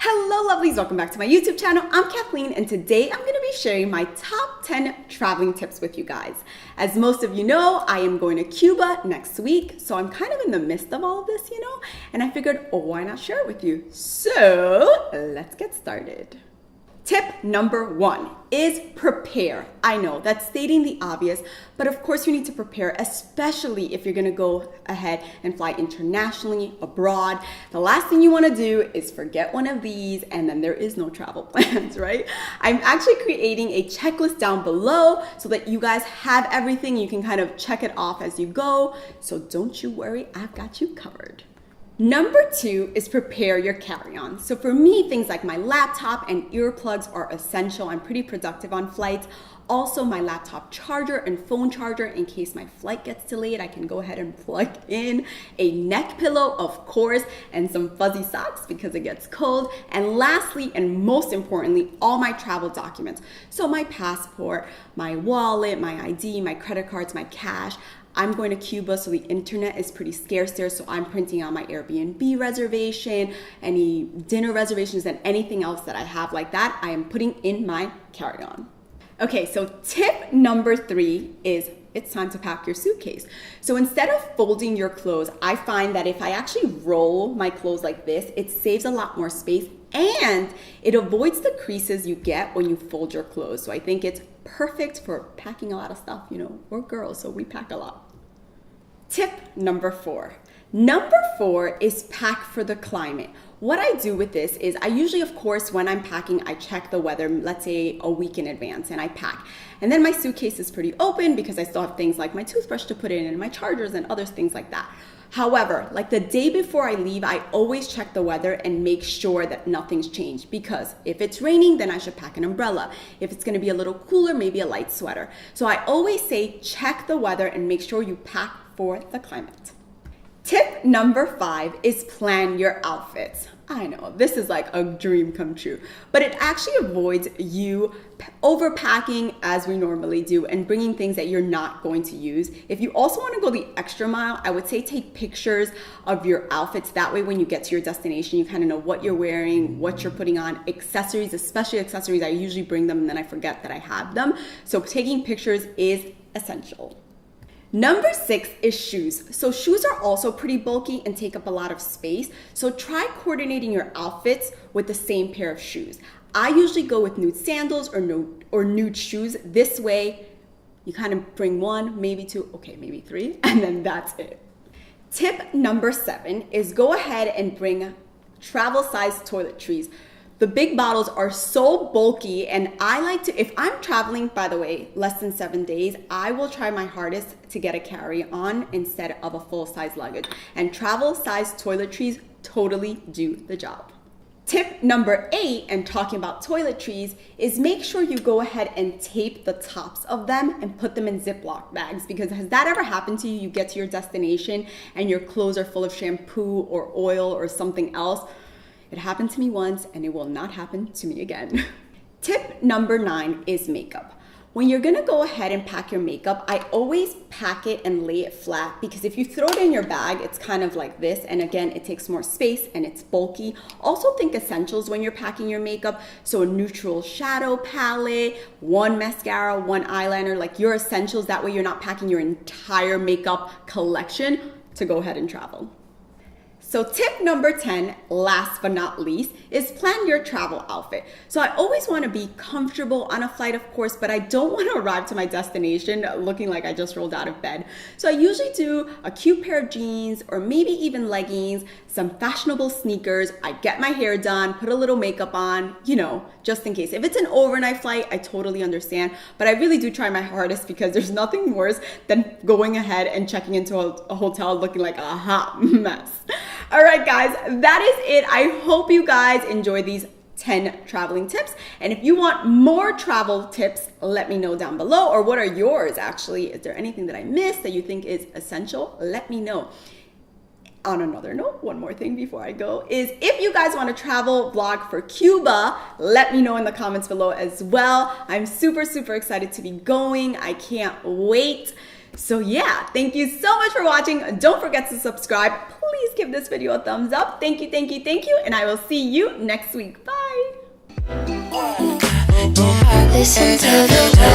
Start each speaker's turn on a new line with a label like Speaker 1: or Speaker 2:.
Speaker 1: Hello lovelies, welcome back to my YouTube channel. I'm Kathleen and today I'm going to be sharing my top 10 traveling tips with you guys. As most of you know, I am going to Cuba next week, so I'm kind of in the midst of all of this, and I figured, oh, why not share it with you? So let's get started. Tip number 1 is prepare. I know that's stating the obvious, but of course you need to prepare, especially if you're gonna go ahead and fly internationally, abroad. The last thing you wanna do is forget one of these and then there is no travel plans, right? I'm actually creating a checklist down below so that you guys have everything. You can kind of check it off as you go. So don't you worry, I've got you covered. Number 2 is prepare your carry-on. So for me, things like my laptop and earplugs are essential. I'm pretty productive on flights. Also my laptop charger and phone charger in case my flight gets delayed, I can go ahead and plug in a neck pillow, of course, and some fuzzy socks because it gets cold. And lastly, and most importantly, all my travel documents. So my passport, my wallet, my ID, my credit cards, my cash. I'm going to Cuba, so the internet is pretty scarce there, so I'm printing out my Airbnb reservation, any dinner reservations, and anything else that I have like that, I am putting in my carry-on. Okay, so tip number 3 is it's time to pack your suitcase. So instead of folding your clothes, I find that if I actually roll my clothes like this, it saves a lot more space and it avoids the creases you get when you fold your clothes. So I think it's perfect for packing a lot of stuff. We're girls, so we pack a lot. Tip number 4. Number 4 is pack for the climate. What I do with this is I usually, of course, when I'm packing, I check the weather, let's say a week in advance, and I pack. And then my suitcase is pretty open because I still have things like my toothbrush to put in and my chargers and other things like that. However, like the day before I leave, I always check the weather and make sure that nothing's changed, because if it's raining, then I should pack an umbrella. If it's gonna be a little cooler, maybe a light sweater. So I always say check the weather and make sure you pack for the climate. Tip number 5 is plan your outfits. I know, this is like a dream come true, but it actually avoids you overpacking as we normally do and bringing things that you're not going to use. If you also want to go the extra mile, I would say take pictures of your outfits. That way when you get to your destination, you kind of know what you're wearing, what you're putting on. Accessories, especially accessories, I usually bring them and then I forget that I have them. So taking pictures is essential. Number 6 is shoes. So shoes are also pretty bulky and take up a lot of space. So try coordinating your outfits with the same pair of shoes. I usually go with nude sandals or nude shoes. This way, you kind of bring 1, maybe 2, okay, maybe 3, and then that's it. Tip number 7 is go ahead and bring travel-sized toiletries. The big bottles are so bulky, and I like to, if I'm traveling, by the way, less than 7 days, I will try my hardest to get a carry-on instead of a full-size luggage. And travel-sized toiletries totally do the job. Tip number 8, and talking about toiletries, is make sure you go ahead and tape the tops of them and put them in Ziploc bags, because has that ever happened to you? You get to your destination and your clothes are full of shampoo or oil or something else. It happened to me once and it will not happen to me again. Tip number 9 is makeup. When you're gonna go ahead and pack your makeup, I always pack it and lay it flat, because if you throw it in your bag, it's kind of like this, and again, it takes more space and it's bulky. Also think essentials when you're packing your makeup. So a neutral shadow palette, 1 mascara, 1 eyeliner, like your essentials. That way you're not packing your entire makeup collection to go ahead and travel. So tip number 10, last but not least, is plan your travel outfit. So I always want to be comfortable on a flight, of course, but I don't want to arrive to my destination looking like I just rolled out of bed. So I usually do a cute pair of jeans or maybe even leggings, some fashionable sneakers. I get my hair done, put a little makeup on, just in case. If it's an overnight flight, I totally understand, but I really do try my hardest, because there's nothing worse than going ahead and checking into a hotel looking like a hot mess. All right, guys, that is it. I hope you guys enjoy these 10 traveling tips. And if you want more travel tips, let me know down below. Or what are yours, actually? Is there anything that I missed that you think is essential? Let me know. On another note, one more thing before I go is, if you guys want a travel vlog for Cuba, let me know in the comments below as well. I'm super, super excited to be going. I can't wait. So yeah, thank you so much for watching. Don't forget to subscribe. Please give this video a thumbs up. Thank you, thank you, thank you. And I will see you next week. Bye.
Speaker 2: Listen to the